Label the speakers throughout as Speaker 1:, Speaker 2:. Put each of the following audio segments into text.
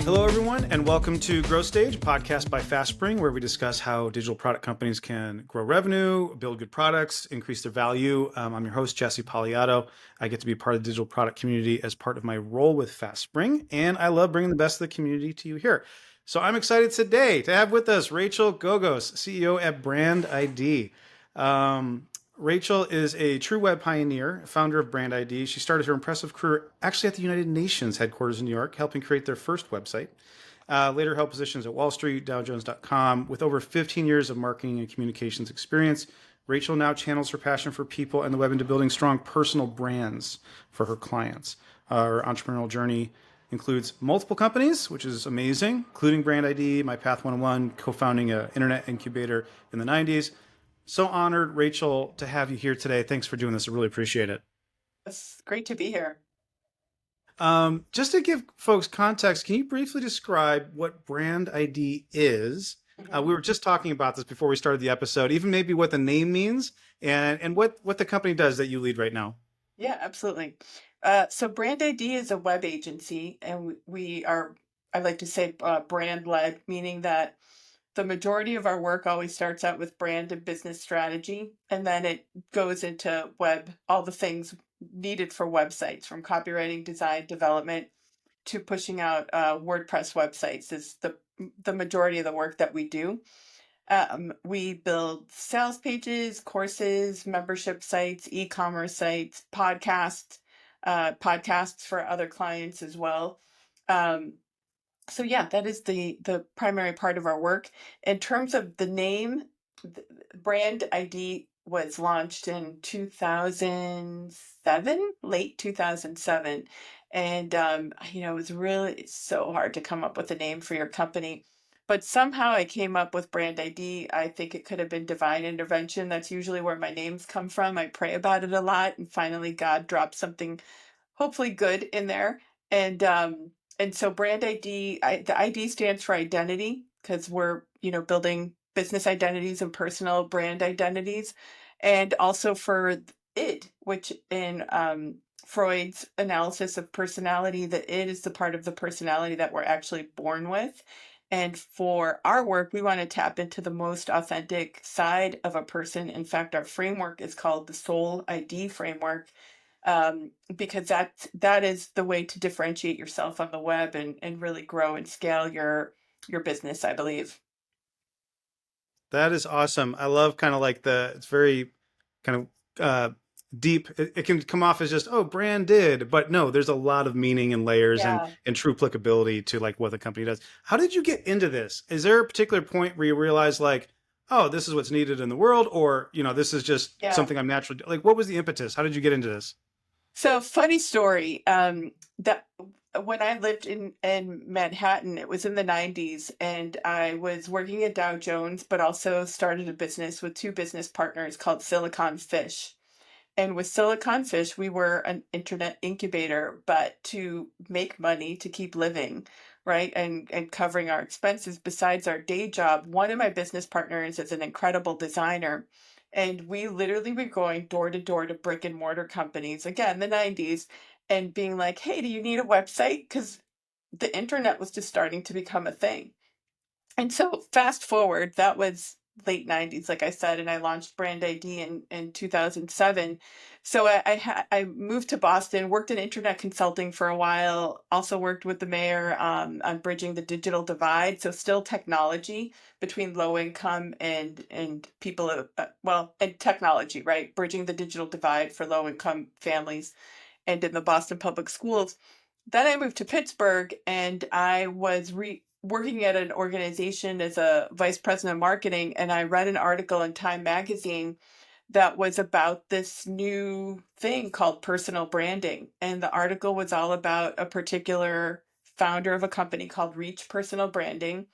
Speaker 1: Hello, everyone, and welcome to Growth Stage, a podcast by FastSpring, where we discuss how digital product companies can grow revenue, build good products, increase their value. I'm your host, Jesse Poliato. I get to be part of the digital product community as part of my role with FastSpring, and I love bringing the best of the community to you here. So I'm excited today to have with us Rachel Gogos, CEO at brandiD. Rachel is a true web pioneer, founder of brandiD. She started her impressive career actually at the United Nations headquarters in New York, helping create their first website. Later held positions at Wall Street, DowJones.com. With over 15 years of marketing and communications experience, Rachel now channels her passion for people and the web into building strong personal brands for her clients. Her entrepreneurial journey includes multiple companies, which is amazing, including brandiD, My Path 101, co-founding an internet incubator in the 90s. So honored, Rachel, to have you here today. Thanks for doing this. I really appreciate it.
Speaker 2: It's great to be here.
Speaker 1: Just to give folks context, can you briefly describe what brandiD is? We were just talking about this before we started the episode, even maybe what the name means and what the company does that you lead right now.
Speaker 2: Yeah, absolutely. So brandiD is a web agency, and we are, I like to say, brand-led, meaning that the majority of our work always starts out with brand and business strategy, and then it goes into web, all the things needed for websites, from copywriting, design, development, to pushing out WordPress websites is the majority of the work that we do. We build sales pages, courses, membership sites, e-commerce sites, podcasts for other clients as well. So yeah, that is the primary part of our work. In terms of the name, brandiD was launched in 2007, late 2007. And, it was really so hard to come up with a name for your company. But somehow I came up with brandiD. I think it could have been divine intervention. That's usually where my names come from. I pray about it a lot, and finally God dropped something hopefully good in there. And so brandiD, the ID stands for identity, because we're, building business identities and personal brand identities, and also for id, which in Freud's analysis of personality, the id is the part of the personality that we're actually born with. And for our work, we want to tap into the most authentic side of a person. In fact, our framework is called the SOULiD framework, because that is the way to differentiate yourself on the web and really grow and scale your business, I believe.
Speaker 1: That is awesome. I love kind of like it's very kind of deep. It can come off as just, oh, branded, but no, there's a lot of meaning and layers
Speaker 2: Yeah.
Speaker 1: and true applicability to like what the company does. How did you get into this? Is there a particular point where you realize like, oh, this is what's needed in the world, or, this is just
Speaker 2: Yeah.
Speaker 1: something I'm naturally like, what was the impetus? How did you get into this?
Speaker 2: So funny story. That when I lived in Manhattan, it was in the 90s, and I was working at Dow Jones, but also started a business with two business partners called Silicon Fish. And with Silicon Fish, we were an internet incubator, but to make money to keep living, right? And covering our expenses besides our day job. One of my business partners is an incredible designer. And we literally were going door to door to brick and mortar companies, again, the 90s, and being like, hey, do you need a website? Because the internet was just starting to become a thing. And so fast forward, that was late 90s, like I said, and I launched brandiD in 2007. So I moved to Boston, worked in internet consulting for a while, also worked with the mayor on bridging the digital divide. So still technology between low income and people, and technology, right? Bridging the digital divide for low income families and in the Boston public schools. Then I moved to Pittsburgh, and I was working at an organization as a vice president of marketing, and I read an article in Time magazine that was about this new thing called personal branding. And the article was all about a particular founder of a company called Reach Personal Branding.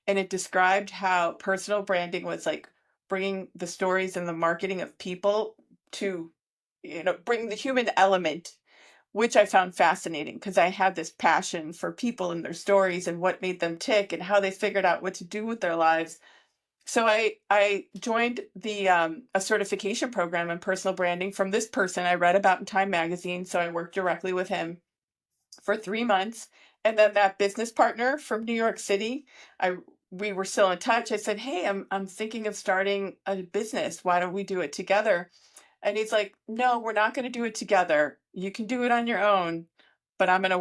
Speaker 2: And it described how personal branding was like bringing the stories and the marketing of people to, bring the human element, which I found fascinating because I had this passion for people and their stories and what made them tick and how they figured out what to do with their lives. So I joined a certification program in personal branding from this person I read about in Time magazine. So I worked directly with him for 3 months, And then that business partner from New York City, I we were still in touch. I said, "Hey, I'm thinking of starting a business. Why don't we do it together?" And he's like, "No, we're not going to do it together. You can do it on your own, but I'm going to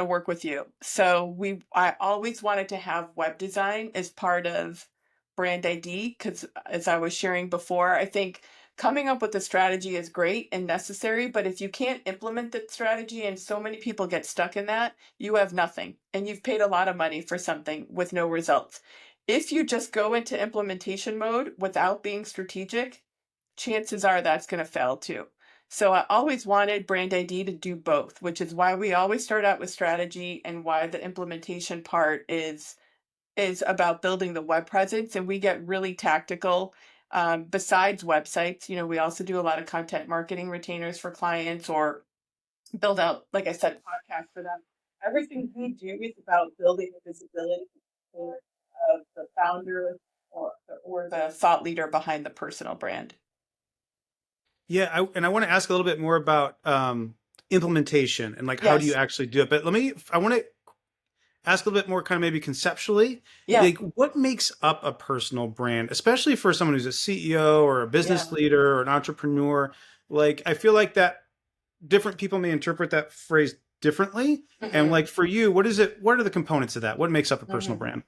Speaker 2: work with you." So I always wanted to have web design as part of brandiD because, as I was sharing before, I think coming up with a strategy is great and necessary, but if you can't implement that strategy, and so many people get stuck in that, you have nothing and you've paid a lot of money for something with no results. If you just go into implementation mode without being strategic, chances are that's going to fail too. So I always wanted brandiD to do both, which is why we always start out with strategy and why the implementation part is about building the web presence, and we get really tactical. Besides websites, we also do a lot of content marketing retainers for clients or build out, like I said, podcasts for them. Everything we do is about building the visibility for the founder or the thought leader behind the personal brand.
Speaker 1: Yeah, and I want to ask a little bit more about implementation and like how do you
Speaker 2: Yes.
Speaker 1: actually do it. But I want to ask a little bit more kind of maybe conceptually,
Speaker 2: Yeah.
Speaker 1: like what makes up a personal brand, especially for someone who's a CEO or a
Speaker 2: Yeah.
Speaker 1: business leader or an entrepreneur. Like I feel like that different people may interpret that phrase differently. And
Speaker 2: Hmm.
Speaker 1: like for you, what is it? What are the components of that? What makes up a personal
Speaker 2: Hmm.
Speaker 1: brand?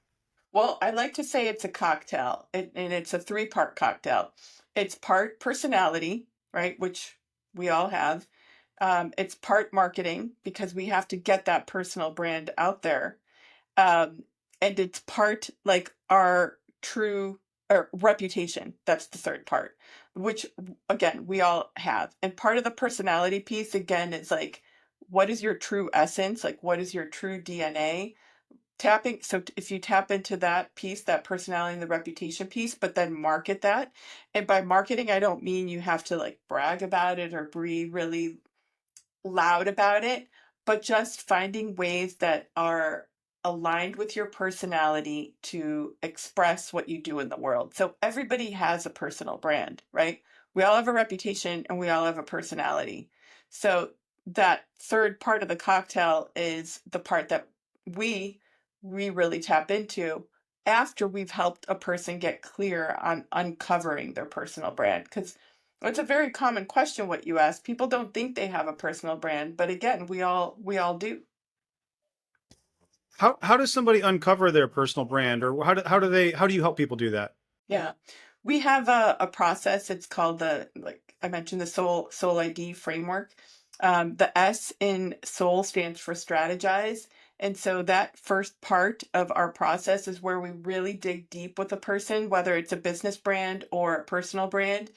Speaker 2: Well, I like to say it's a cocktail, and it's a three-part cocktail. It's part personality, right, which we all have. It's part marketing because we have to get that personal brand out there. Um, and it's part like our true or reputation. That's the third part, which again, we all have. And part of the personality piece, again, is like, what is your true essence? Like, what is your true DNA? If you tap into that piece, that personality and the reputation piece, but then market that. And by marketing, I don't mean you have to like brag about it or be really loud about it, but just finding ways that are aligned with your personality to express what you do in the world. So everybody has a personal brand, right? We all have a reputation and we all have a personality. So that third part of the cocktail is the part that we we really tap into after we've helped a person get clear on uncovering their personal brand, because it's a very common question what you ask. People don't think they have a personal brand, but again, we all do.
Speaker 1: How does somebody uncover their personal brand, or how do you help people do that?
Speaker 2: Yeah. We have a process. It's called like I mentioned, the SOULiD framework. The S in soul stands for strategize. And so that first part of our process is where we really dig deep with a person, whether it's a business brand or a personal brand.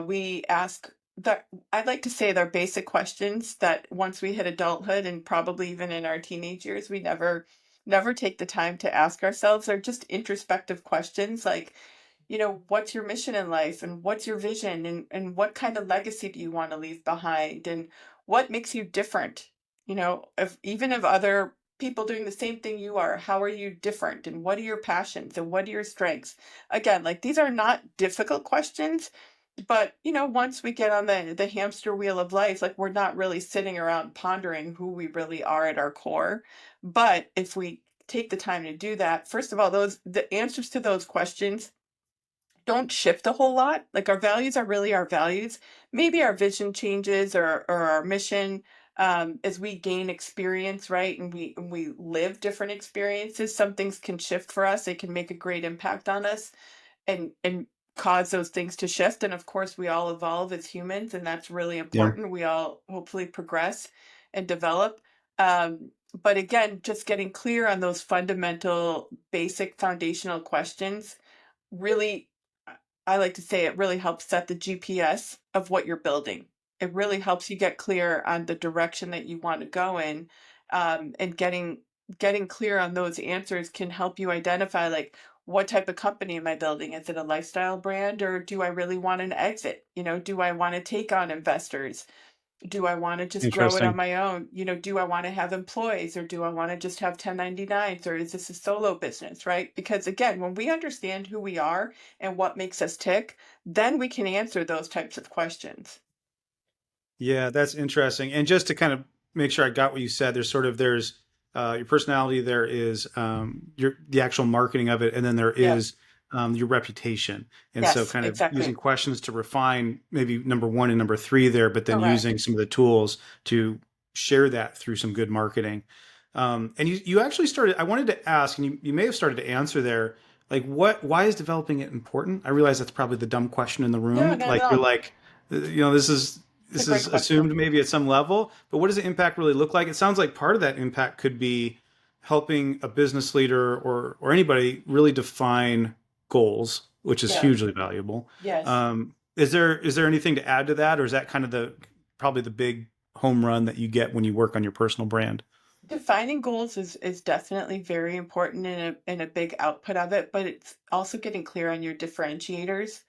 Speaker 2: We ask that I'd like to say they're basic questions that once we hit adulthood and probably even in our teenage years, we never take the time to ask ourselves. They're just introspective questions like, what's your mission in life and what's your vision and what kind of legacy do you want to leave behind and what makes you different? If other people doing the same thing you are, how are you different and what are your passions and what are your strengths? Again, like these are not difficult questions, but once we get on the hamster wheel of life, like we're not really sitting around pondering who we really are at our core. But if we take the time to do that, first of all, the answers to those questions don't shift a whole lot. Like our values are really our values. Maybe our vision changes or our mission, as we gain experience, right? And we live different experiences. Some things can shift for us. They can make a great impact on us and cause those things to shift. And of course, we all evolve as humans, and that's really
Speaker 1: Yeah.
Speaker 2: important. We all hopefully progress and develop. But again, just getting clear on those fundamental, basic, foundational questions really, I like to say it really helps set the GPS of what you're building. It really helps you get clear on the direction that you want to go in, and getting clear on those answers can help you identify like what type of company am I building? Is it a lifestyle brand or do I really want an exit? Do I want to take on investors? Do I want to just grow it on
Speaker 1: Interesting.
Speaker 2: my own? Do I want to have employees or do I want to just have 1099s or is this a solo business, right? Because again, when we understand who we are and what makes us tick, then we can answer those types of questions.
Speaker 1: Yeah, that's interesting. And just to kind of make sure I got what you said, there's your personality, there is your the actual marketing of it, and then there
Speaker 2: Yeah.
Speaker 1: is your reputation. And so,
Speaker 2: Yes,
Speaker 1: kind of using
Speaker 2: exactly.
Speaker 1: questions to refine maybe number one and number three there, but then
Speaker 2: Correct.
Speaker 1: using some of the tools to share that through some good marketing. And you actually started. I wanted to ask, and you may have started to answer there. Like, why is developing it important? I realize that's probably the dumb question in the
Speaker 2: No,
Speaker 1: room.
Speaker 2: not at
Speaker 1: Like, you're
Speaker 2: all.
Speaker 1: like, this
Speaker 2: It's a
Speaker 1: this
Speaker 2: great
Speaker 1: is
Speaker 2: question.
Speaker 1: assumed maybe at some level, but what does the impact really look like? It sounds like part of that impact could be helping a business leader or anybody really define goals, which is
Speaker 2: Yeah.
Speaker 1: hugely valuable.
Speaker 2: Yes.
Speaker 1: Is there anything to add to that, or is that kind of the probably the big home run that you get when you work on your personal brand?
Speaker 2: Defining goals is definitely very important in a big output of it, but it's also getting clear on your differentiators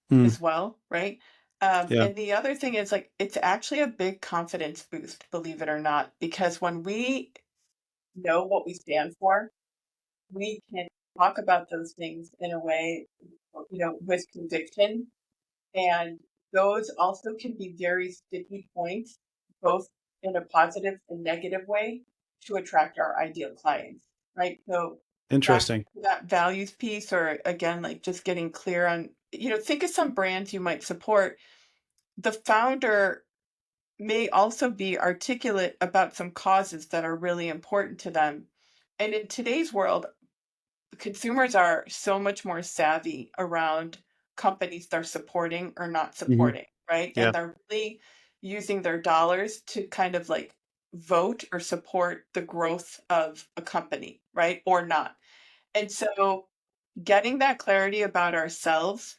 Speaker 1: Hmm.
Speaker 2: as well, right?
Speaker 1: Yeah.
Speaker 2: And the other thing is like it's actually a big confidence boost, believe it or not, because when we know what we stand for, we can talk about those things in a way, with conviction. And those also can be very sticky points, both in a positive and negative way, to attract our ideal clients, right? So back
Speaker 1: Interesting.
Speaker 2: to that values piece, or again, like just getting clear on, think of some brands you might support. The founder may also be articulate about some causes that are really important to them. And in today's world, consumers are so much more savvy around companies they're supporting or not
Speaker 1: Hmm.
Speaker 2: supporting, right?
Speaker 1: Yeah.
Speaker 2: And they're really using their dollars to kind of like vote or support the growth of a company, right? Or not. And so getting that clarity about ourselves,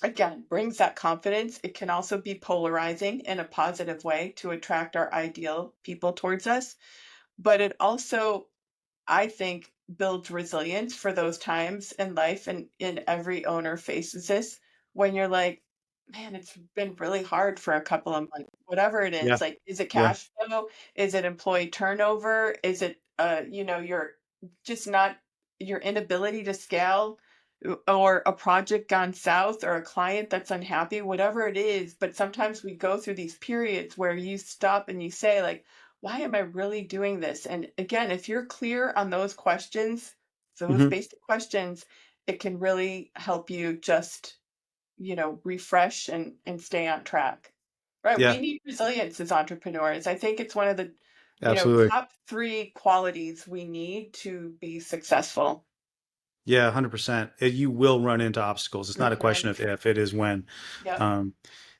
Speaker 2: again, brings that confidence. It can also be polarizing in a positive way to attract our ideal people towards us. But it also, I think, builds resilience for those times in life, and every owner faces this when you're like, man, it's been really hard for a couple of months. Whatever it
Speaker 1: Yeah.
Speaker 2: is, like, is it
Speaker 1: Yeah.
Speaker 2: cash flow? Is it employee turnover? Is it you're just not your inability to scale, or a project gone south, or a client that's unhappy, whatever it is. But sometimes we go through these periods where you stop and you say, like, why am I really doing this? And again, if you're clear on those questions, those
Speaker 1: Hmm.
Speaker 2: basic questions, it can really help you just, refresh and stay on track. Right? We
Speaker 1: Yeah.
Speaker 2: need resilience as entrepreneurs. I think it's one of the,
Speaker 1: Absolutely.
Speaker 2: top three qualities we need to be successful.
Speaker 1: Yeah. 100%. You will run into obstacles. It's not a
Speaker 2: Hmm.
Speaker 1: question of if, it is when.
Speaker 2: Yep.
Speaker 1: Um,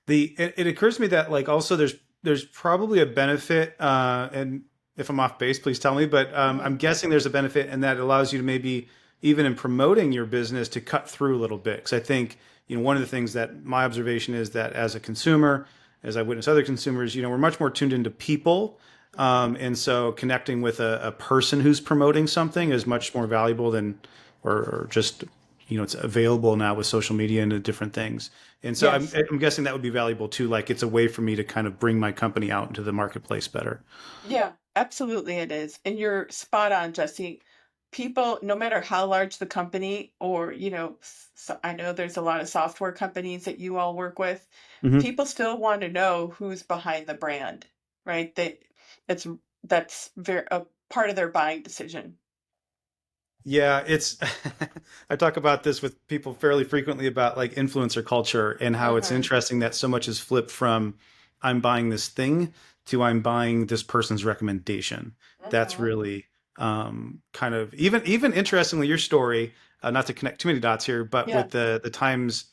Speaker 1: it occurs to me that like also there's probably a benefit, and if I'm off base, please tell me. But
Speaker 2: Hmm.
Speaker 1: I'm guessing there's a benefit, and that allows you to maybe even in promoting your business to cut through a little bit. Because I think one of the things that my observation is that as a consumer, as I witness other consumers, we're much more tuned into people. And so connecting with a person who's promoting something is much more valuable than, or just, it's available now with social media and different things. And so I'm,
Speaker 2: Yes.
Speaker 1: I'm guessing that would be valuable too. Like it's a way for me to kind of bring my company out into the marketplace better.
Speaker 2: Yeah, absolutely it is. And you're spot on, Jesse. People, no matter how large the company, or, I know there's a lot of software companies that you all work with,
Speaker 1: Hmm.
Speaker 2: people still want to know who's behind the brand, right? That's that's very a part of their buying decision.
Speaker 1: Yeah, it's I talk about this with people fairly frequently about like influencer culture and how it's
Speaker 2: Hmm.
Speaker 1: interesting that so much has flipped from I'm buying this thing to I'm buying this person's recommendation. That's
Speaker 2: Hmm.
Speaker 1: really kind of even interestingly your story, not to connect too many dots here, but
Speaker 2: Yeah.
Speaker 1: with the Times,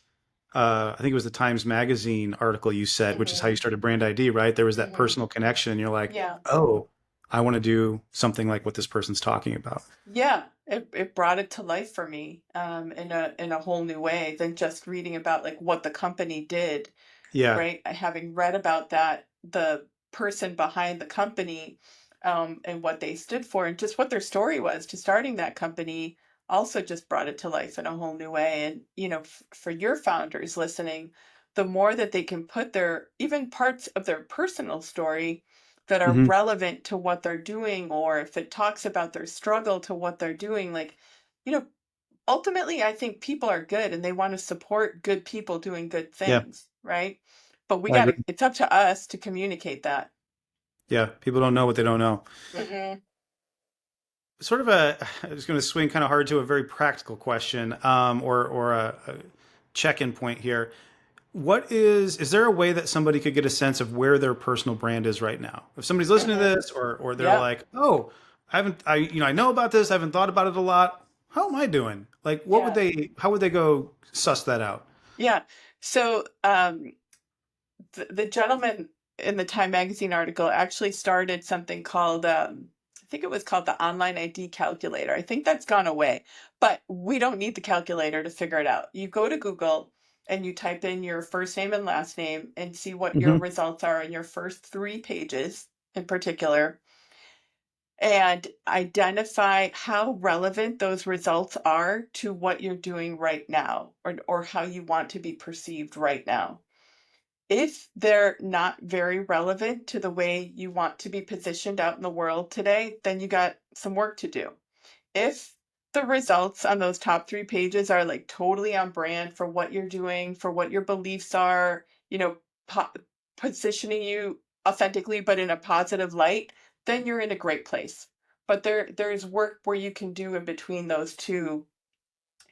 Speaker 1: I think it was the Times Magazine article you said, which is how you
Speaker 2: Hmm.
Speaker 1: started brandiD, right? There was that
Speaker 2: Hmm.
Speaker 1: personal connection, and you're like,
Speaker 2: Yeah.
Speaker 1: oh, I want to do something like what this person's talking about.
Speaker 2: Yeah, it brought it to life for me, in a whole new way than just reading about like what the company did,
Speaker 1: Yeah.
Speaker 2: right? Having read about that, the person behind the company, and what they stood for, and just what their story was to starting that company, also just brought it to life in a whole new way. And for your founders listening, the more that they can put their even parts of their personal story that are
Speaker 1: Hmm.
Speaker 2: relevant to what they're doing, or if it talks about their struggle to what they're doing, like, you know ultimately, I think people are good and they want to support good people doing good
Speaker 1: Yeah,
Speaker 2: things, right? But
Speaker 1: I agree.
Speaker 2: it's up to us to communicate that.
Speaker 1: Yeah, people don't know what they don't know.
Speaker 2: Hmm.
Speaker 1: sort of I was going to swing kind of hard to a very practical question, or a check-in point here. Is there a way that somebody could get a sense of where their personal brand is right now? If somebody's listening to
Speaker 2: Hmm.
Speaker 1: this, or they're
Speaker 2: Yep.
Speaker 1: like, oh, I know about this, I haven't thought about it a lot. How am I doing? Like,
Speaker 2: Yeah.
Speaker 1: how would they go suss that out?
Speaker 2: Yeah. So the gentleman in the Time Magazine article actually started something called, I think it was called the Online ID Calculator. I think that's gone away, but we don't need the calculator to figure it out. You go to Google and you type in your first name and last name and see what your
Speaker 1: Hmm.
Speaker 2: results are in your first 3 pages in particular, and identify how relevant those results are to what you're doing right now, or how you want to be perceived right now. If they're not very relevant to the way you want to be positioned out in the world today, then you got some work to do. If the results on those top 3 pages are like totally on brand for what you're doing, for what your beliefs are, po- positioning you authentically but in a positive light, then you're in a great place. But there's work where you can do in between those two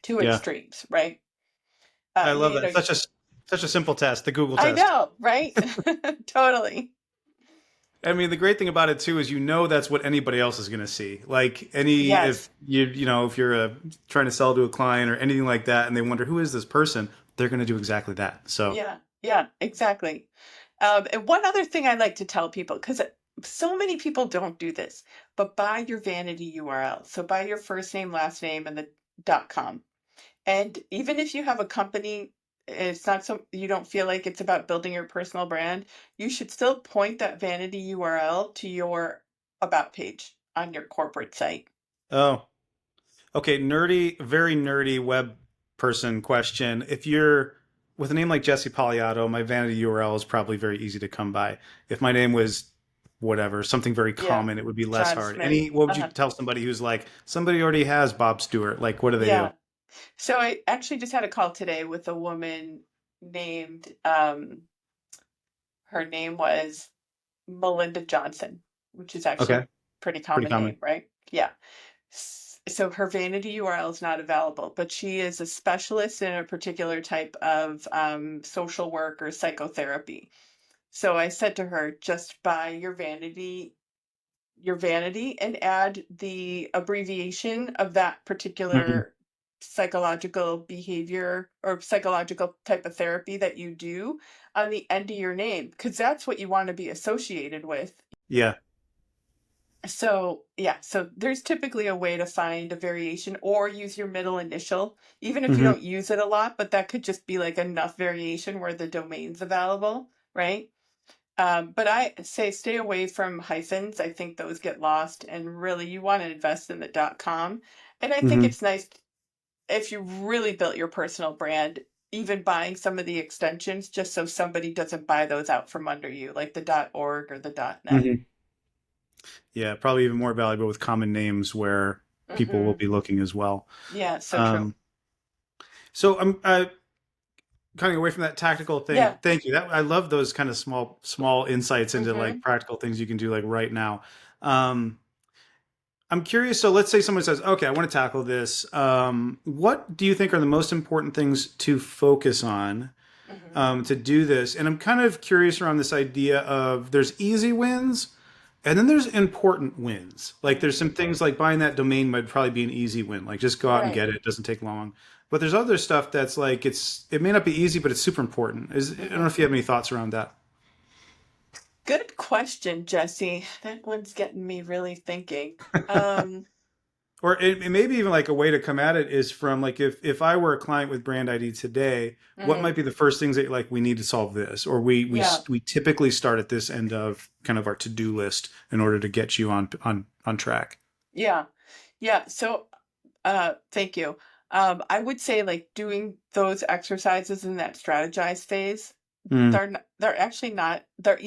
Speaker 1: Yeah,
Speaker 2: extremes, right?
Speaker 1: I love
Speaker 2: You
Speaker 1: that.
Speaker 2: know,
Speaker 1: Such a simple test, the Google
Speaker 2: I
Speaker 1: test.
Speaker 2: know, right? Totally.
Speaker 1: I mean, the great thing about it too is that's what anybody else is going to see. Like any if
Speaker 2: Yes.
Speaker 1: if you're trying to sell to a client or anything like that, and they wonder who is this person, they're going to do exactly that. So
Speaker 2: Yeah. Yeah, exactly. And one other thing I like to tell people, because so many people don't do this, but buy your vanity URL. So buy your first name, last name, and the .com. And even if you have a company, it's not so you don't feel like it's about building your personal brand, you should still point that vanity URL to your about page on your corporate site.
Speaker 1: oh, okay, nerdy, very nerdy web person question. If you're with a name like Jesse Poliato, my vanity URL is probably very easy to come by. If my name was whatever, something very
Speaker 2: Yeah.
Speaker 1: common, it would be less
Speaker 2: John
Speaker 1: hard.
Speaker 2: Smith.
Speaker 1: What would you
Speaker 2: Uh-huh.
Speaker 1: tell somebody who's like, somebody already has Bob Stewart? Like, what do they do?
Speaker 2: Yeah. So I actually just had a call today with a woman named her name was Melinda Johnson, which is actually
Speaker 1: Okay,
Speaker 2: a pretty
Speaker 1: pretty
Speaker 2: common
Speaker 1: common.
Speaker 2: name, right? Yeah. So her vanity URL is not available, but she is a specialist in a particular type of social work or psychotherapy. So I said to her, just buy your vanity, and add the abbreviation of that
Speaker 1: Hmm.
Speaker 2: particular psychological behavior or psychological type of therapy that you do on the end of your name, because that's what you want to be associated with.
Speaker 1: Yeah.
Speaker 2: So, yeah, so there's typically a way to find a variation or use your middle initial, even if you
Speaker 1: Hmm.
Speaker 2: don't use it a lot, but that could just be like enough variation where the domain's available, right? But I say stay away from hyphens. I think those get lost, and really you want to invest in the .com. And I think
Speaker 1: Hmm.
Speaker 2: it's nice if you really built your personal brand, even buying some of the extensions just so somebody doesn't buy those out from under you, like the .org or the .net.
Speaker 1: Hmm. Yeah, probably even more valuable with common names where people will
Speaker 2: Hmm.
Speaker 1: be looking as well.
Speaker 2: Yeah, so true.
Speaker 1: Um, so I'm kind of away from that tactical thing.
Speaker 2: Yeah.
Speaker 1: Thank you. That I love those kind of small insights into like
Speaker 2: Hmm.
Speaker 1: practical things you can do like right now. Um, I'm curious. So let's say someone says, "Okay, I want to tackle this." What do you think are the most important things to focus on
Speaker 2: Hmm.
Speaker 1: to do this? And I'm kind of curious around this idea of there's easy wins and then there's important wins. Like there's
Speaker 2: Hmm.
Speaker 1: some things like buying that domain might probably be an easy win. Like just go out and
Speaker 2: Right.
Speaker 1: get it. It doesn't take long. But there's other stuff that's like it may not be easy, but it's super important. I don't know
Speaker 2: Hmm.
Speaker 1: if you have any thoughts around that.
Speaker 2: Good question, Jesse. That one's getting me really thinking. Um,
Speaker 1: Or it may be even like a way to come at it is from like if I were a client with brandiD today, what
Speaker 2: mhm.
Speaker 1: might be the first things that like we need to solve this, or
Speaker 2: Yeah.
Speaker 1: we typically start at this end of kind of our to do list in order to get you on track.
Speaker 2: Yeah. Yeah. So, thank you. I would say like doing those exercises in that strategize phase,
Speaker 1: Mm,
Speaker 2: they're actually not, they're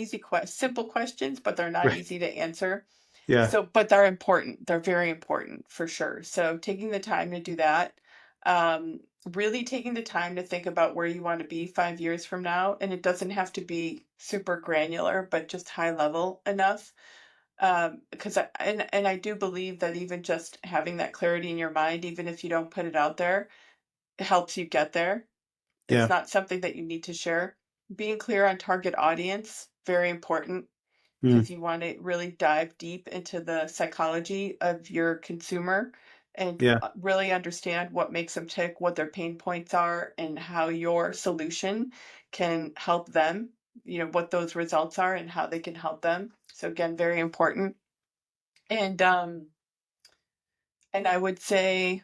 Speaker 2: simple questions, but they're not
Speaker 1: right.
Speaker 2: easy to answer.
Speaker 1: Yeah.
Speaker 2: So, but they're important. They're very important for sure. So taking the time to do that, um, really taking the time to think about where you want to be 5 years from now. And it doesn't have to be super granular, but just high level enough. Because and I do believe that even just having that clarity in your mind, even if you don't put it out there, it helps you get there. It's
Speaker 1: Yeah.
Speaker 2: not something that you need to share. Being clear on target audience, very important,
Speaker 1: Mm,
Speaker 2: because you want to really dive deep into the psychology of your consumer and
Speaker 1: yeah.
Speaker 2: really understand what makes them tick, what their pain points are, and how your solution can help them, what those results are and how they can help them. So again, very important. And and I would say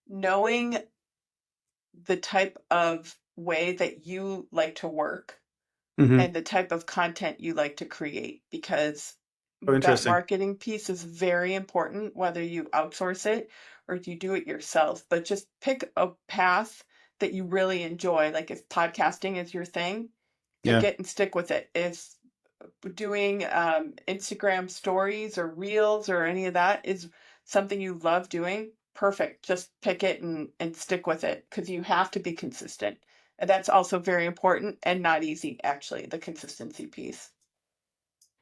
Speaker 2: knowing the type of way that you like to work
Speaker 1: Hmm.
Speaker 2: and the type of content you like to create, because
Speaker 1: Oh,
Speaker 2: that
Speaker 1: interesting.
Speaker 2: marketing piece is very important, whether you outsource it or you do it yourself. But just pick a path that you really enjoy. Like if podcasting is your thing, pick
Speaker 1: Yeah.
Speaker 2: it and stick with it. If doing Instagram stories or reels or any of that is something you love doing, perfect. Just pick it and stick with it because you have to be consistent. And that's also very important and not easy, actually, the consistency piece.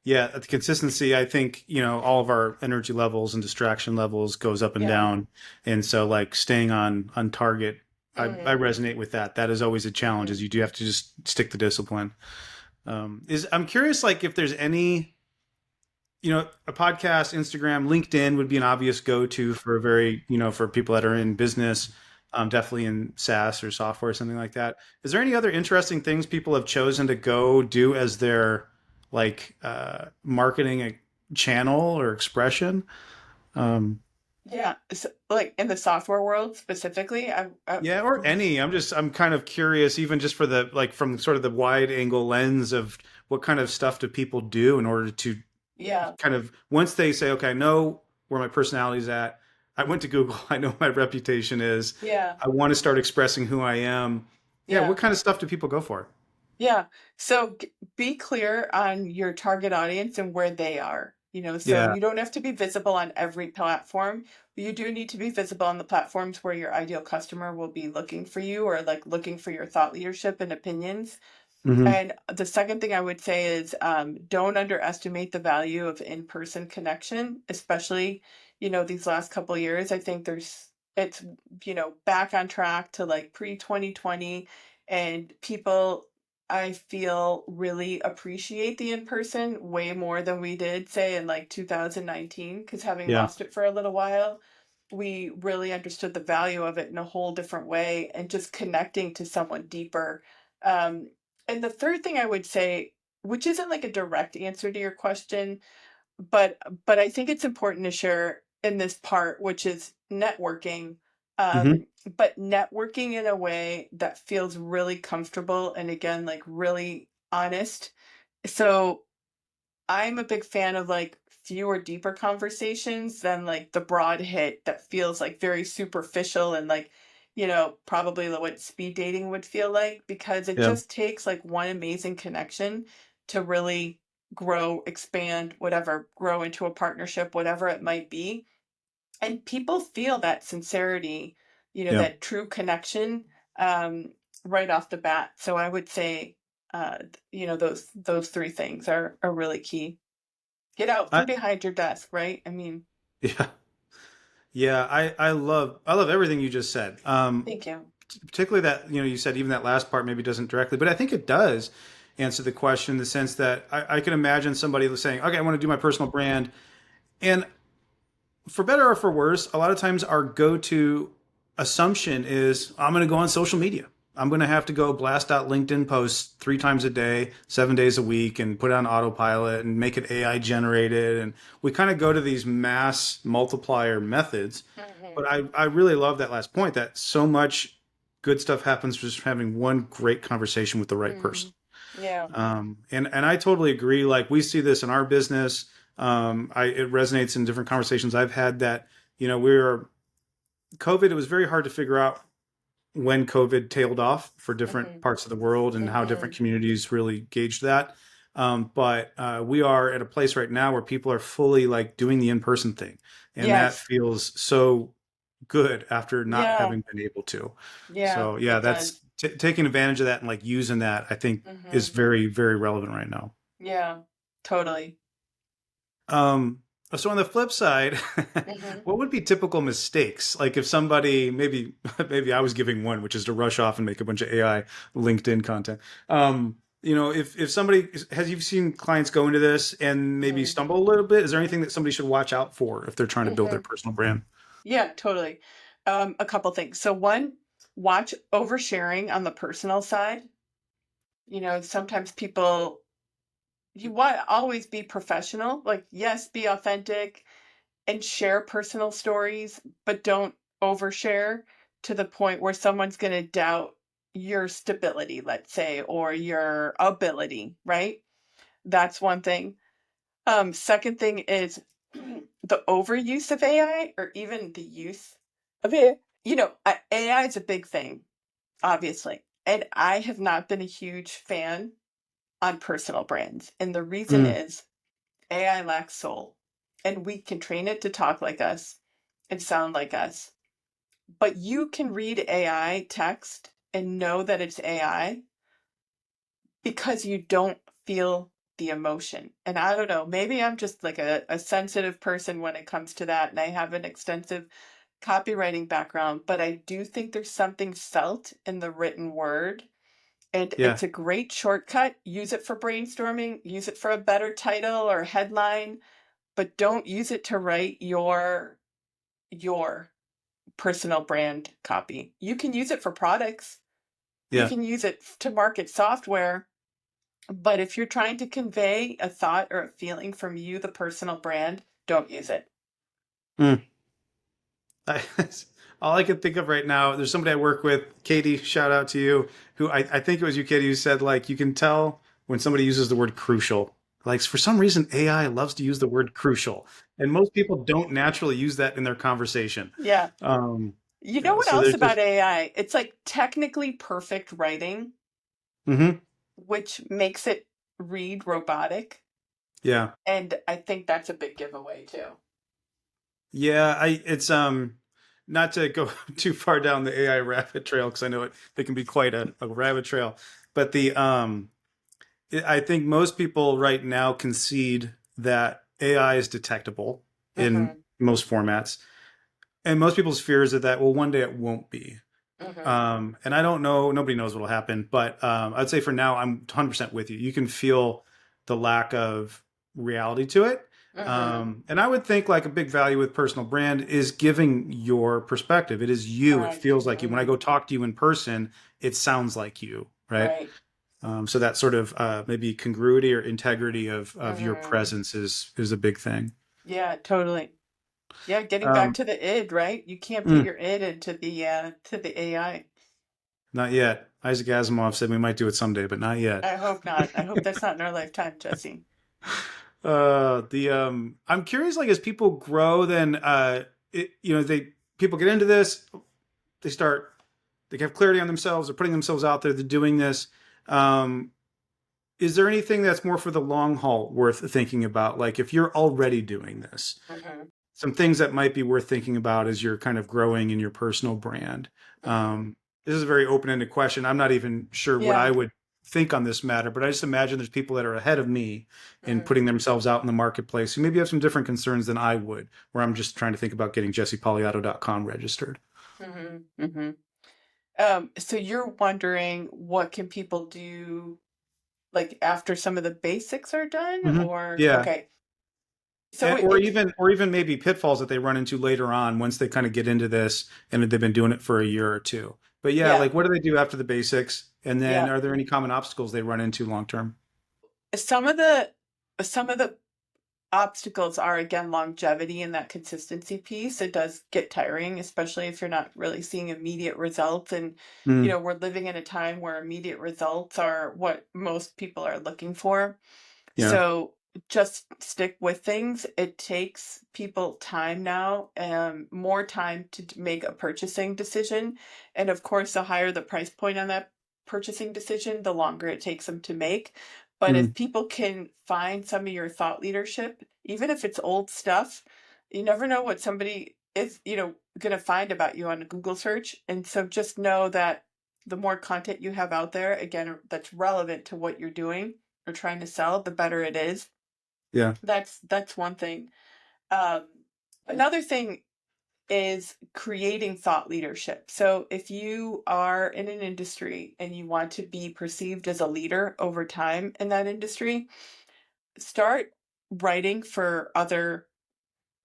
Speaker 1: Yeah, the consistency, I think, all of our energy levels and distraction levels goes up and
Speaker 2: Yeah.
Speaker 1: down. And so like staying on target, I
Speaker 2: Hmm.
Speaker 1: resonate with that. That is always a challenge, is
Speaker 2: Hmm.
Speaker 1: you do have to just stick to discipline. I'm curious, like if there's any, a podcast, Instagram, LinkedIn would be an obvious go-to for a very, for people that are in business, definitely in SaaS or software or something like that. Is there any other interesting things people have chosen to go do as their like marketing channel or expression? Um,
Speaker 2: Yeah. So, like in the software world specifically,
Speaker 1: yeah, or any. I'm kind of curious, even just for the like from sort of the wide angle lens of what kind of stuff do people do in order to
Speaker 2: yeah,
Speaker 1: kind of once they say, okay, I know where my personality's at. I went to Google. I know what my reputation is.
Speaker 2: yeah,
Speaker 1: I want to start expressing who I am. Yeah,
Speaker 2: yeah.
Speaker 1: what kind of stuff do people go for?
Speaker 2: Yeah. So be clear on your target audience and where they are. So
Speaker 1: Yeah.
Speaker 2: you don't have to be visible on every platform, but you do need to be visible on the platforms where your ideal customer will be looking for you or like looking for your thought leadership and opinions.
Speaker 1: Hmm.
Speaker 2: And the second thing I would say is don't underestimate the value of in-person connection, especially, these last couple of years. I think it's, back on track to like pre-2020, and people, I feel, really appreciate the in-person way more than we did, say, in like 2019, because having
Speaker 1: Yeah.
Speaker 2: lost it for a little while, we really understood the value of it in a whole different way and just connecting to someone deeper. Um, and the third thing I would say, which isn't like a direct answer to your question, but I think it's important to share in this part, which is networking.
Speaker 1: Hmm.
Speaker 2: But networking in a way that feels really comfortable and again, like really honest. So I'm a big fan of like fewer, deeper conversations than like the broad hit that feels like very superficial and like, probably what speed dating would feel like, because it
Speaker 1: Yeah.
Speaker 2: just takes like one amazing connection to really grow, expand, whatever, grow into a partnership, whatever it might be. And people feel that sincerity,
Speaker 1: Yeah.
Speaker 2: that true connection, um, right off the bat. So I would say, those three things are really key. Get out
Speaker 1: I
Speaker 2: from behind your desk, right? I mean,
Speaker 1: yeah. Yeah, I love everything you just said.
Speaker 2: thank you.
Speaker 1: Particularly that, you said even that last part maybe doesn't directly, but I think it does answer the question in the sense that I can imagine somebody saying, okay, I want to do my personal brand. And for better or for worse, a lot of times our go-to assumption is I'm going to go on social media. I'm going to have to go blast out LinkedIn posts 3 times a day, 7 days a week, and put it on autopilot and make it AI generated. And we kind of go to these mass multiplier methods.
Speaker 2: Mhm.
Speaker 1: But I really love that last point that so much good stuff happens just from having one great conversation with the right person.
Speaker 2: Mhm. Yeah.
Speaker 1: And I totally agree. Like we see this in our business. It resonates in different conversations I've had that, we're COVID, it was very hard to figure out when COVID tailed off for different
Speaker 2: Mhm.
Speaker 1: parts of the world and how different
Speaker 2: Mhm.
Speaker 1: communities really gauged that. But we are at a place right now where people are fully like doing the in-person thing. And that
Speaker 2: Yes.
Speaker 1: feels so good after not
Speaker 2: Yeah.
Speaker 1: having been able to.
Speaker 2: Yeah,
Speaker 1: So yeah,
Speaker 2: it
Speaker 1: that's
Speaker 2: does.
Speaker 1: taking advantage of that and like using that, I think is
Speaker 2: Mhm.
Speaker 1: very, very relevant right now.
Speaker 2: Yeah. Totally.
Speaker 1: Um, so on the flip side,
Speaker 2: Hmm.
Speaker 1: what would be typical mistakes? Like if somebody maybe maybe I was giving one, which is to rush off and make a bunch of AI LinkedIn content. If somebody has you've seen clients go into this and maybe stumble a little bit, is there anything that somebody should watch out for if they're trying to build their
Speaker 2: Hmm.
Speaker 1: personal brand?
Speaker 2: Yeah, totally. A couple things. So one, watch oversharing on the personal side. Sometimes people, you want to always be professional. Like, yes, be authentic and share personal stories, but don't overshare to the point where someone's going to doubt your stability, let's say, or your ability, right? That's one thing. Second thing is the overuse of AI or even the use of it. AI is a big thing, obviously. And I have not been a huge fan on personal brands. And the reason
Speaker 1: Mm,
Speaker 2: is AI lacks soul. And we can train it to talk like us and sound like us. But you can read AI text and know that it's AI because you don't feel the emotion. And I don't know, maybe I'm just like a sensitive person when it comes to that. And I have an extensive copywriting background, but I do think there's something felt in the written word. And
Speaker 1: yeah.
Speaker 2: it's a great shortcut. Use it for brainstorming, use it for a better title or headline, but don't use it to write your personal brand copy. You can use it for products. You
Speaker 1: Yeah.
Speaker 2: can use it to market software. But if you're trying to convey a thought or a feeling from you, the personal brand, don't use it.
Speaker 1: Mm. I, all I can think of right now, there's somebody I work with, Katie, shout out to you, who I think it was you, Katie, who said, like, you can tell when somebody uses the word crucial. Like, for some reason, AI loves to use the word crucial. And most people don't naturally use that in their conversation.
Speaker 2: Yeah.
Speaker 1: Um,
Speaker 2: You know what
Speaker 1: so
Speaker 2: else
Speaker 1: there's
Speaker 2: about
Speaker 1: just,
Speaker 2: AI? It's like technically perfect writing,
Speaker 1: hmm
Speaker 2: which makes it read robotic.
Speaker 1: yeah.
Speaker 2: And I think that's a big giveaway too.
Speaker 1: Yeah, it's not to go too far down the AI rabbit trail because I know it can be quite a rabbit trail, but I think most people right now concede that AI is detectable in
Speaker 2: Hmm.
Speaker 1: most formats, and most people's fears are that well, one day it won't be.
Speaker 2: Hmm.
Speaker 1: And I don't know, nobody knows what'll happen, but I'd say for now, I'm 100% with you. You can feel the lack of reality to it.
Speaker 2: Hmm.
Speaker 1: And I would think like a big value with personal brand is giving your perspective. It is you. It
Speaker 2: Correct.
Speaker 1: feels like you. When I
Speaker 2: Hmm.
Speaker 1: go talk to you in person, it sounds like you, right?
Speaker 2: Right.
Speaker 1: So that sort of maybe congruity or integrity of your
Speaker 2: Hmm.
Speaker 1: presence is a big thing.
Speaker 2: Yeah, totally. Yeah, getting back
Speaker 1: Um,
Speaker 2: to the id, right? You can't put
Speaker 1: mm,
Speaker 2: your id into the AI.
Speaker 1: Not yet. Isaac Asimov said we might do it someday, but not yet.
Speaker 2: I hope not. I hope that's not in our lifetime, Jesse.
Speaker 1: I'm curious, like as people grow, then they people get into this, they start, they have clarity on themselves, they're putting themselves out there, they're doing this. Um, is there anything that's more for the long haul worth thinking about? Like if you're already doing this,
Speaker 2: Hmm.
Speaker 1: some things that might be worth thinking about as you're kind of growing in your personal brand.
Speaker 2: Hmm.
Speaker 1: This is a very open-ended question. I'm not even sure what
Speaker 2: Yeah.
Speaker 1: I would think on this matter, but I just imagine there's people that are ahead of me in
Speaker 2: Hmm.
Speaker 1: putting themselves out in the marketplace who maybe have some different concerns than I would, where I'm just trying to think about getting jessepoliato.com registered.
Speaker 2: Hmm. Hmm. So you're wondering what can people do like after some of the basics are done
Speaker 1: Hmm.
Speaker 2: or
Speaker 1: Yeah.
Speaker 2: okay. So
Speaker 1: Or
Speaker 2: it's
Speaker 1: even maybe pitfalls that they run into later on once they kind of get into this and they've been doing it for a year or two. But yeah,
Speaker 2: yeah,
Speaker 1: like what do they do after the basics? And then
Speaker 2: yeah.
Speaker 1: are there any common obstacles they run into long term?
Speaker 2: Some of the obstacles are again longevity and that consistency piece. It does get tiring, especially if you're not really seeing immediate results. And,
Speaker 1: Mm,
Speaker 2: we're living in a time where immediate results are what most people are looking for.
Speaker 1: yeah.
Speaker 2: So just stick with things. It takes people time now, more time to make a purchasing decision. And of course, the higher the price point on that purchasing decision, the longer it takes them to make. But if
Speaker 1: Mm,
Speaker 2: people can find some of your thought leadership, even if it's old stuff, you never know what somebody is, going to find about you on a Google search. And so just know that the more content you have out there, again, that's relevant to what you're doing or trying to sell, the better it is.
Speaker 1: Yeah.
Speaker 2: That's one thing. Um, Another thing is creating thought leadership. So if you are in an industry and you want to be perceived as a leader over time in that industry, start writing for other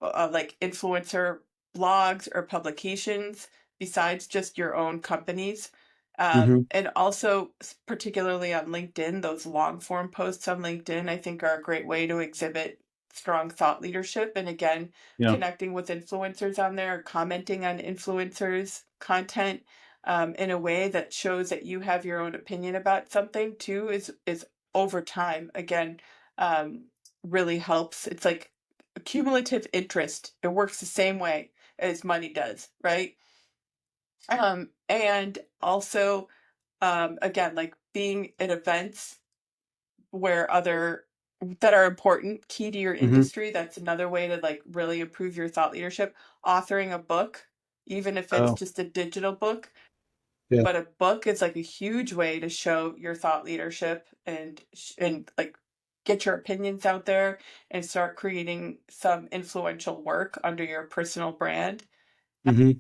Speaker 2: like influencer blogs or publications besides just your own companies.
Speaker 1: Hmm.
Speaker 2: And also, particularly on LinkedIn, those long form posts on LinkedIn, I think, are a great way to exhibit strong thought leadership. And again,
Speaker 1: Yeah.
Speaker 2: connecting with influencers on there, commenting on influencers' content in a way that shows that you have your own opinion about something too is over time. Again, um, really helps. It's like cumulative interest. It works the same way as money does, right? And also, again, like being at events where other that are important, key to your
Speaker 1: Hmm.
Speaker 2: industry. That's another way to like really improve your thought leadership. Authoring a book, even if it's
Speaker 1: Oh,
Speaker 2: just a digital book,
Speaker 1: yeah.
Speaker 2: but a book is like a huge way to show your thought leadership and like get your opinions out there and start creating some influential work under your personal brand.
Speaker 1: Hmm.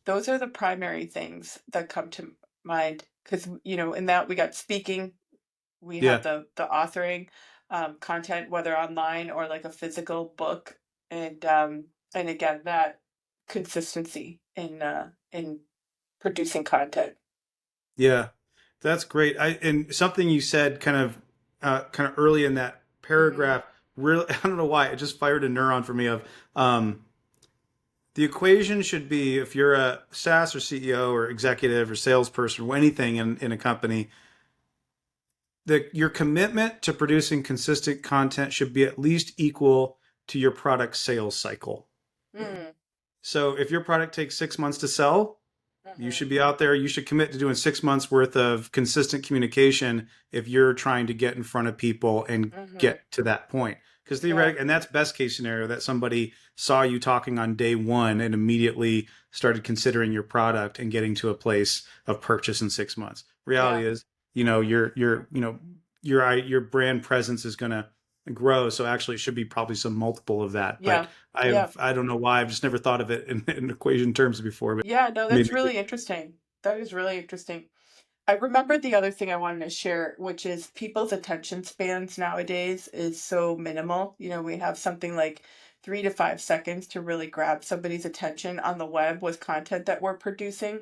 Speaker 2: Those are the primary things that come to mind because in that we got speaking, we have
Speaker 1: Yeah.
Speaker 2: the authoring content, whether online or like a physical book, and again that consistency in producing content.
Speaker 1: Yeah. That's great. And something you said kind of early in that
Speaker 2: Hmm.
Speaker 1: paragraph, really, I don't know why, it just fired a neuron for me of um, the equation should be if you're a SaaS or CEO or executive or salesperson or anything in a company, your commitment to producing consistent content should be at least equal to your product sales cycle.
Speaker 2: Mm,
Speaker 1: So if your product takes 6 months to sell, you
Speaker 2: mhm,
Speaker 1: should be out there. You should commit to doing 6 months worth of consistent communication if you're trying to get in front of people and
Speaker 2: mhm.
Speaker 1: get to that point. Because
Speaker 2: Yeah,
Speaker 1: theoretically, and that's best case scenario that somebody saw you talking on day one and immediately started considering your product and getting to a place of purchase in 6 months.
Speaker 2: yeah,
Speaker 1: Reality is, your brand presence is going to grow. So actually, it should be probably some multiple of that. But
Speaker 2: yeah, yeah,
Speaker 1: I don't know why I've just never thought of it in equation terms before. But
Speaker 2: yeah. No, that's
Speaker 1: maybe.
Speaker 2: really interesting. That is really interesting. I remember the other thing I wanted to share, which is people's attention spans nowadays is so minimal. We have something like 3 to 5 seconds to really grab somebody's attention on the web with content that we're producing.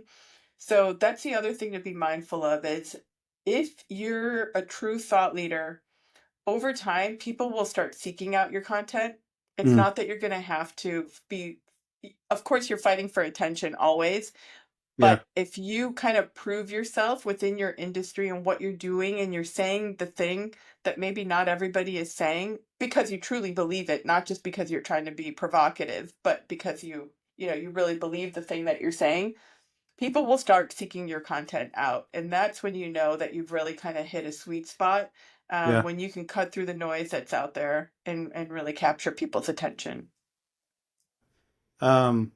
Speaker 2: So that's the other thing to be mindful of is if you're a true thought leader, over time, people will start seeking out your content. It's
Speaker 1: Mm,
Speaker 2: not that you're going to have to be, of course, you're fighting for attention always,
Speaker 1: yeah.
Speaker 2: but if you kind of prove yourself within your industry and what you're doing, and you're saying the thing that maybe not everybody is saying because you truly believe it, not just because you're trying to be provocative, but because you really believe the thing that you're saying, people will start seeking your content out. And that's when you know that you've really kind of hit a sweet spot,
Speaker 1: Yeah.
Speaker 2: when you can cut through the noise that's out there and really capture people's attention.
Speaker 1: Um,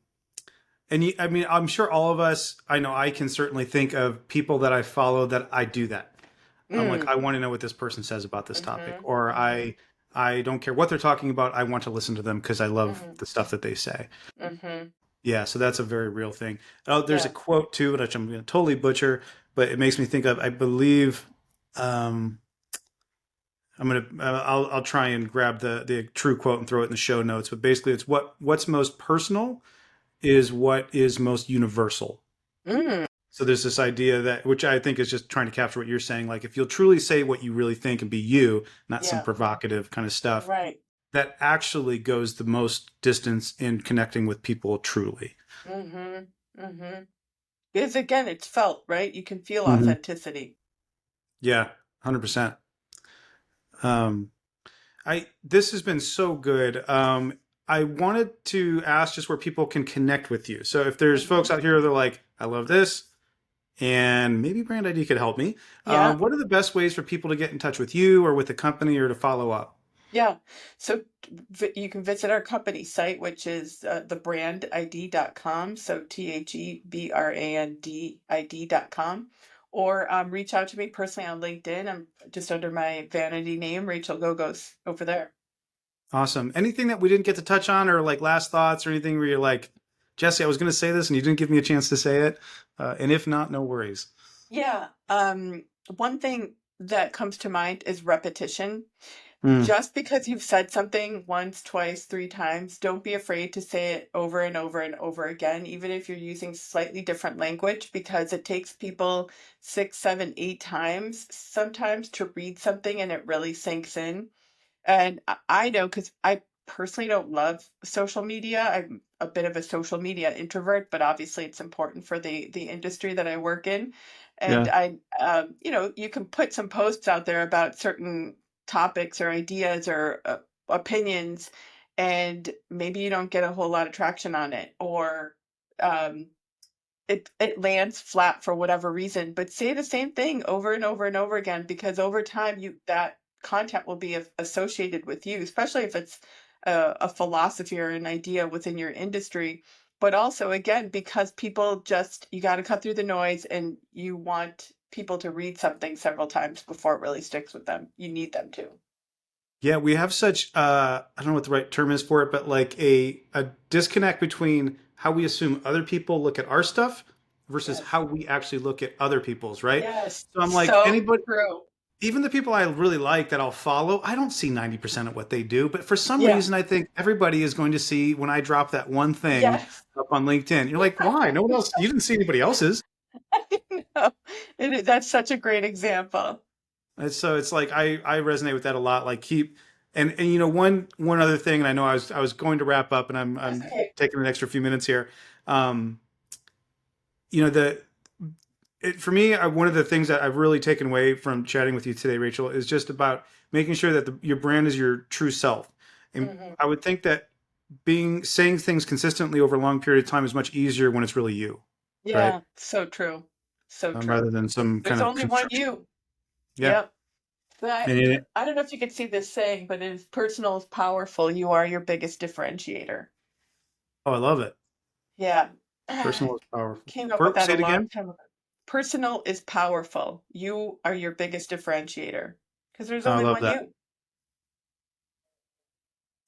Speaker 1: and I mean, I'm sure all of us, I know I can certainly think of people that I follow that I do that. I'm like,
Speaker 2: Mm.
Speaker 1: I want to know what this person says about this topic,
Speaker 2: Mm-hmm.
Speaker 1: or
Speaker 2: Mm-hmm.
Speaker 1: I don't care what they're talking about. I want to listen to them because I love
Speaker 2: Mm-hmm.
Speaker 1: the stuff that they say.
Speaker 2: Mm-hmm.
Speaker 1: Yeah, so that's a very real thing. Oh, there's a
Speaker 2: Yeah.
Speaker 1: quote too, which I'm going to totally butcher, but it makes me think of, I believe, um, I'll try and grab the true quote and throw it in the show notes. But basically, it's what's most personal is what is most universal.
Speaker 2: Mm.
Speaker 1: So there's this idea that, which I think is just trying to capture what you're saying. Like, if you'll truly say what you really think and be you, not some
Speaker 2: Yeah.
Speaker 1: provocative kind of stuff,
Speaker 2: Right.
Speaker 1: that actually goes the most distance in connecting with people truly.
Speaker 2: Mm-hmm. Mm-hmm. Because again, it's felt, right? You can feel
Speaker 1: Hmm.
Speaker 2: authenticity.
Speaker 1: Yeah, 100%. Um, this has been so good. I wanted to ask just where people can connect with you. So if there's
Speaker 2: Mm-hmm.
Speaker 1: folks out here that are like, I love this, and maybe brandiD could help me.
Speaker 2: Yeah.
Speaker 1: What are the best ways for people to get in touch with you or with the company or to follow up?
Speaker 2: Yeah. So you can visit our company site, which is thebrandid.com. So THEBRANDID.com. Or reach out to me personally on LinkedIn. I'm just under my vanity name, Rachel Gogos, over there.
Speaker 1: Awesome. Anything that we didn't get to touch on, or like last thoughts or anything where you're like, Jesse, I was going to say this and you didn't give me a chance to say it. And if not, no worries.
Speaker 2: Yeah. One thing that comes to mind is repetition.
Speaker 1: Mm,
Speaker 2: Just because you've said something once, twice, three times, don't be afraid to say it over and over and over again, even if you're using slightly different language, because it takes people six, seven, eight times sometimes to read something and it really sinks in. And I know because I personally don't love social media. I'm a bit of a social media introvert, but obviously it's important for the industry that I work in. And
Speaker 1: yeah.
Speaker 2: you can put some posts out there about certain topics or ideas or opinions, and maybe you don't get a whole lot of traction on it, or um, it lands flat for whatever reason. But say the same thing over and over and over again, because over time you that content will be associated with you, especially if it's a philosophy or an idea within your industry. But also, again, because people just, you got to cut through the noise, and you want people to read something several times before it really sticks with them. You need them to.
Speaker 1: Yeah, we have such I don't know what the right term is for it, but like a disconnect between how we assume other people look at our stuff versus
Speaker 2: Yes.
Speaker 1: how we actually look at other people's, right?
Speaker 2: Yes.
Speaker 1: So I'm like,
Speaker 2: So
Speaker 1: anybody,
Speaker 2: true.
Speaker 1: even the people I really like that I'll follow, I don't see 90% of what they do, but for some
Speaker 2: Yeah.
Speaker 1: reason I think everybody is going to see when I drop that one thing
Speaker 2: Yes.
Speaker 1: up on LinkedIn. You're like, why? No one else, you didn't see anybody else's.
Speaker 2: No, that's such a great example.
Speaker 1: And so it's like I resonate with that a lot. Like keep and you know one other thing, and I know I was going to wrap up, and
Speaker 2: That's
Speaker 1: I'm
Speaker 2: okay.
Speaker 1: taking an extra few minutes here. Um, you know for me, one of the things that I've really taken away from chatting with you today, Rachel, is just about making sure that your brand is your true self. And
Speaker 2: Mhm.
Speaker 1: I would think that being saying things consistently over a long period of time is much easier when it's really you, right?
Speaker 2: Yeah, so true. So true.
Speaker 1: Rather than some
Speaker 2: There's
Speaker 1: kind of
Speaker 2: only one
Speaker 1: construction.
Speaker 2: you.
Speaker 1: Yeah.
Speaker 2: Yep. But
Speaker 1: And
Speaker 2: I don't know if you could see this saying, but if personal is powerful, you are your biggest differentiator.
Speaker 1: oh, I love it.
Speaker 2: Yeah.
Speaker 1: Personal is powerful.
Speaker 2: Came up with that
Speaker 1: Say
Speaker 2: a
Speaker 1: it
Speaker 2: long
Speaker 1: again.
Speaker 2: time ago. Personal is powerful. You are your biggest differentiator because there's
Speaker 1: I
Speaker 2: only
Speaker 1: love
Speaker 2: one
Speaker 1: that.
Speaker 2: you.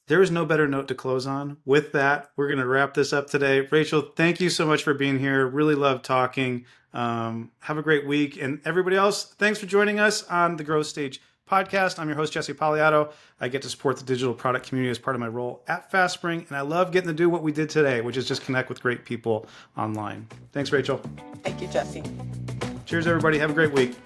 Speaker 1: There is no better note to close on. With that, we're going to wrap this up today. Rachel, thank you so much for being here. Really love talking. Have a great week. And everybody else, thanks for joining us on the Growth Stage podcast. I'm your host, Jesse Poliato. I get to support the digital product community as part of my role at FastSpring. And I love getting to do what we did today, which is just connect with great people online. Thanks, Rachel.
Speaker 2: Thank you, Jesse.
Speaker 1: Cheers, everybody. Have a great week.